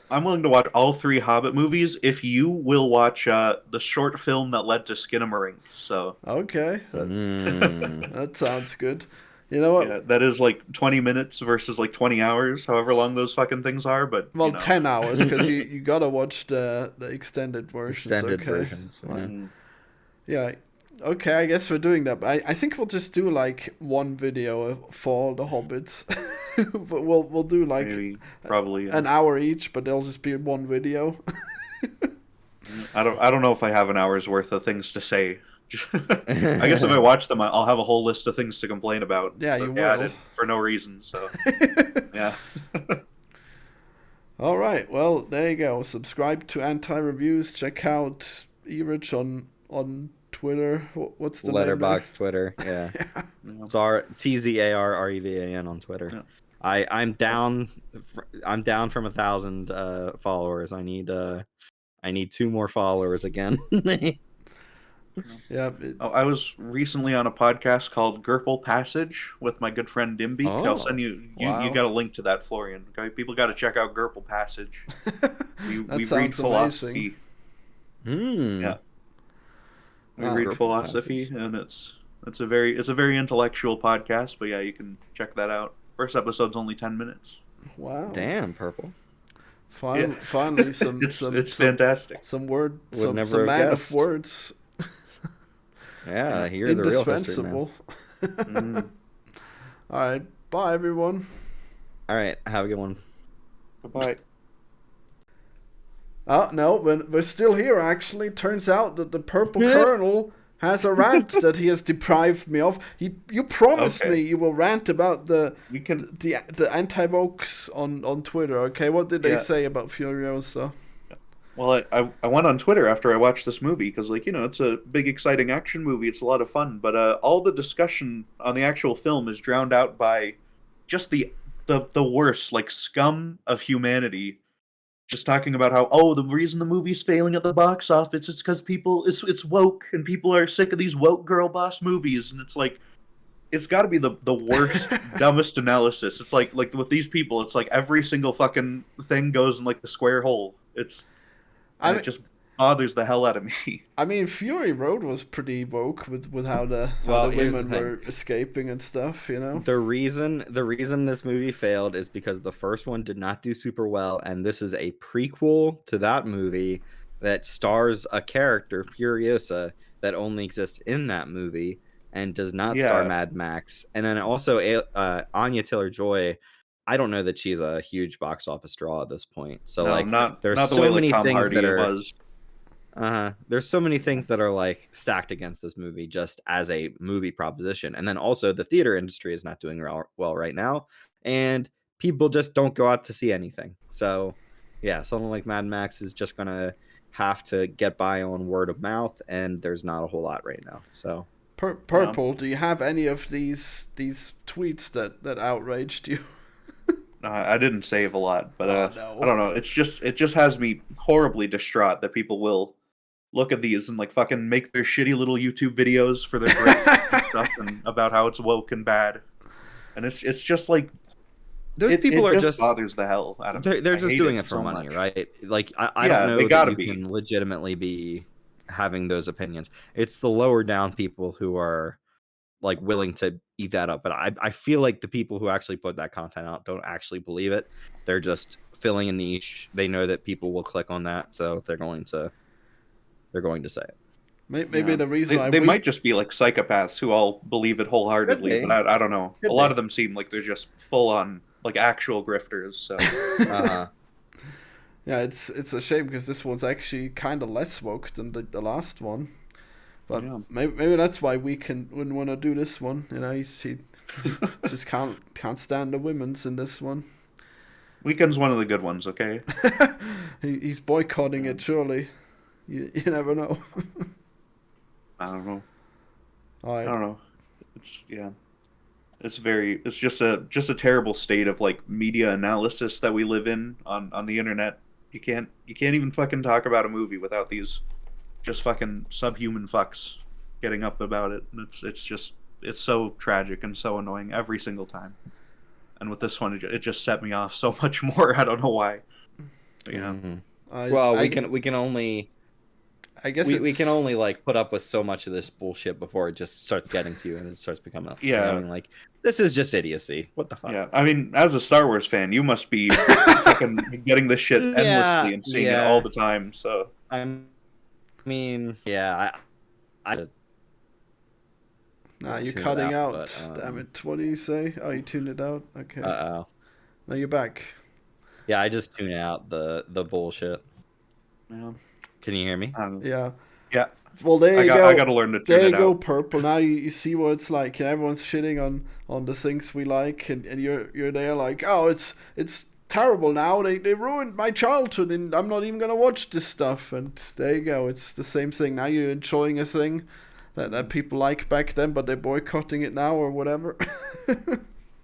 I'm willing to watch all 3 Hobbit movies if you will watch the short film that led to Skinamarink. So Okay. Mm. That sounds good. You know what? yeah, that is like 20 minutes versus like 20 hours, however long those fucking things are. But Well, you know. 10 hours because you gotta watch the extended versions. Extended okay. versions. Yeah. Mm, Yeah. Okay, I guess we're doing that. But I think we'll just do like one video for all the Hobbits. But we'll do like maybe, probably. an hour each, but they'll just be one video. I don't know if I have an hour's worth of things to say. I guess if I watch them, I'll have a whole list of things to complain about. Yeah, that you they will. added for no reason. So yeah. All right. Well, there you go. Subscribe to Anti Reviews. Check out Erich on Twitter. What's the Letterbox Twitter. Yeah. It's TZARREVAN on Twitter. Yeah. I'm down from 1,000 followers. I need 2 more followers again. Yeah. I was recently on a podcast called Gerpel Passage with my good friend Dimby. Oh, I'll send you. wow. You got a link to that, Florian. Okay? People got to check out Gerpel Passage. We sounds read philosophy. Yeah. We read Gerpel philosophy, Passage. and it's a very intellectual podcast. But yeah, you can check that out. First episode's only 10 minutes. Wow. Damn, Purple. Finally, It's fantastic. some word, Would never some have man guessed. of words. Yeah, you're the real history man. Indispensable. Mm. All right. Bye, everyone. All right, have a good one. Bye. Oh, no, we're still here, actually. Turns out that the Purple Colonel has a rant that he has deprived me of. You promised Okay. me you will rant about the anti-vokes on Twitter, okay? What did they Yeah. say about Furiosa? Well, I went on Twitter after I watched this movie because, like, it's a big, exciting action movie. It's a lot of fun, but all the discussion on the actual film is drowned out by just the worst, like, scum of humanity. Just talking about how the reason the movie's failing at the box office is because it's woke and people are sick of these woke girl boss movies, and it's like. It's got to be the worst, dumbest analysis. It's like with these people, it's like every single fucking thing goes in like the square hole. It just bothers the hell out of me. I mean, Fury Road was pretty woke with how the Here's the women thing. were escaping and stuff, you know? The reason this movie failed is because the first one did not do super well, and this is a prequel to that movie that stars a character, Furiosa, that only exists in that movie and does not star Mad Max. And then also Anya Taylor-Joy, I don't know that she's a huge box office draw at this point. So No, like not there's the so way many Tom things Hardy that are was. there's so many things that are like stacked against this movie just as a movie proposition. And then also the theater industry is not doing well right now, and people just don't go out to see anything. So yeah, something like Mad Max is just gonna have to get by on word of mouth, and there's not a whole lot right now. So Purple, do you have any of these tweets that outraged you? I didn't save a lot, but no. I don't know. It just has me horribly distraught that people will look at these and like fucking make their shitty little YouTube videos for their grades and stuff and about how it's woke and bad, and it's just like those people it are just bothers the hell out of me. they're I just hate doing it for so money, much. right? Like I Yeah, don't they know gotta that you be. can legitimately be having those opinions. It's the lower down people who are like willing to eat that up. But I feel like the people who actually put that content out don't actually believe it. They're just filling a niche. They know that people will click on that, so they're going to say it. Maybe Yeah. the reason why They we might just be like psychopaths who all believe it wholeheartedly, Could but I don't know. Could A lot be. of them seem like they're just full on like actual grifters. So Uh-huh. yeah, it's a shame because this one's actually kind of less woke than the last one. But Yeah. maybe that's why we wouldn't want to do this one. You know, he just can't stand the women's in this one. Weekend's one of the good ones. Okay. He's boycotting it. Surely, you never know. I don't know. All I right. don't know. It's yeah. It's just a terrible state of like media analysis that we live in on the internet. You can't even fucking talk about a movie without these just fucking subhuman fucks getting up about it. And it's so tragic and so annoying every single time. And with this one, it just set me off so much more. I don't know why. But, yeah. Mm-hmm. Well, we can only I guess we can only like put up with so much of this bullshit before it just starts getting to you and it starts becoming Yeah. I mean, like this is just idiocy. What the fuck? Yeah, I mean, as a Star Wars fan, you must be fucking getting this shit endlessly and seeing it all the time. So I mean, yeah, Nah, you're tune it cutting out, out. but, Damn it! What do you say? Oh, you tuned it out. Okay. Uh-oh. Now you're back. Yeah, I just tune out the bullshit. yeah, Can you hear me? Yeah. yeah. Well, there you go. I got to learn to tune There you it go, out. Purple. Now you see what it's like. And everyone's shitting on the things we like, and you're there like, oh, it's terrible now. They ruined my childhood, and I'm not even gonna watch this stuff. And there you go. It's the same thing. Now you're enjoying a thing that people like back then, but they're boycotting it now or whatever.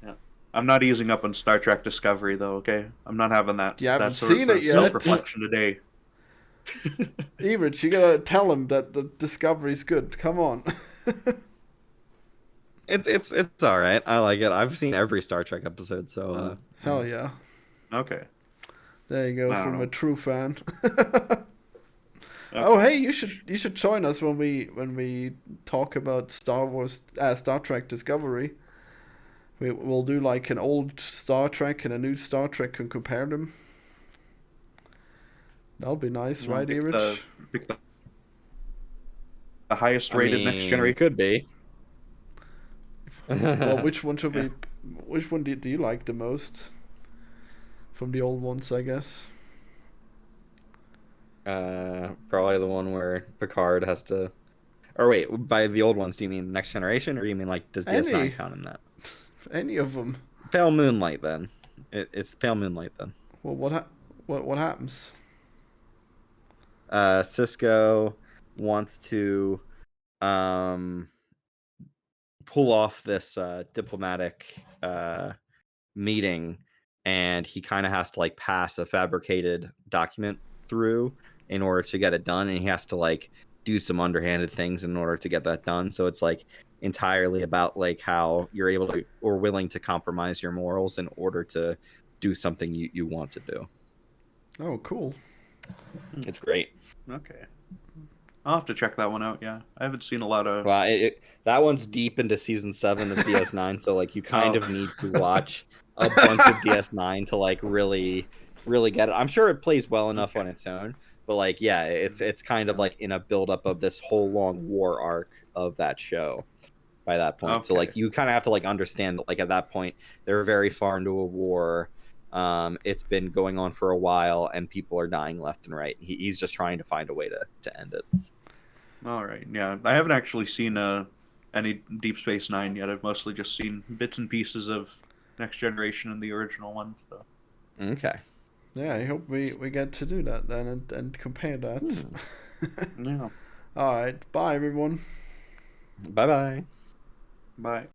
Yeah, I'm not easing up on Star Trek Discovery though. Okay, I'm not having that. You haven't that sort seen of it yet. self-reflection today. Erich, you gotta tell him that the Discovery's good. Come on. It's all right. I like it. I've seen every Star Trek episode, so Hell yeah. Okay. There you go, I don't from know. a true fan. Oh hey, you should join us when we talk about Star Trek Discovery. We'll do like an old Star Trek and a new Star Trek and compare them. That'll be nice, right, Erich? Pick the highest rated Next Generation. Could be. Well, which one should we? Which one do you like the most? From the old ones, I guess. Probably the one where Picard has to. Or wait, by the old ones, do you mean Next Generation, or do you mean like does DS9 count in that? Any of them. Pale Moonlight, then. It's Pale Moonlight, then. Well, what happens? Cisco wants to pull off this diplomatic meeting, and he kind of has to like pass a fabricated document through in order to get it done, and he has to like do some underhanded things in order to get that done. So it's like entirely about like how you're able to or willing to compromise your morals in order to do something you want to do. Oh, cool. It's great. Okay. I'll have to check that one out. Yeah, I haven't seen a lot of. Well, that one's deep into season 7 of DS9, so like you kind of need to watch a bunch of DS9 to like really get it. I'm sure it plays well enough on its own, but like yeah, it's kind of like in a buildup of this whole long war arc of that show by that point. Okay. So like you kind of have to like understand that like at that point they're very far into a war. It's been going on for a while, and people are dying left and right. He's just trying to find a way to end it. All right. Yeah, I haven't actually seen any Deep Space Nine yet. I've mostly just seen bits and pieces of Next Generation and the original one. So. Okay. Yeah, I hope we get to do that then and compare that. Yeah. All right. Bye, everyone. Bye-bye. Bye.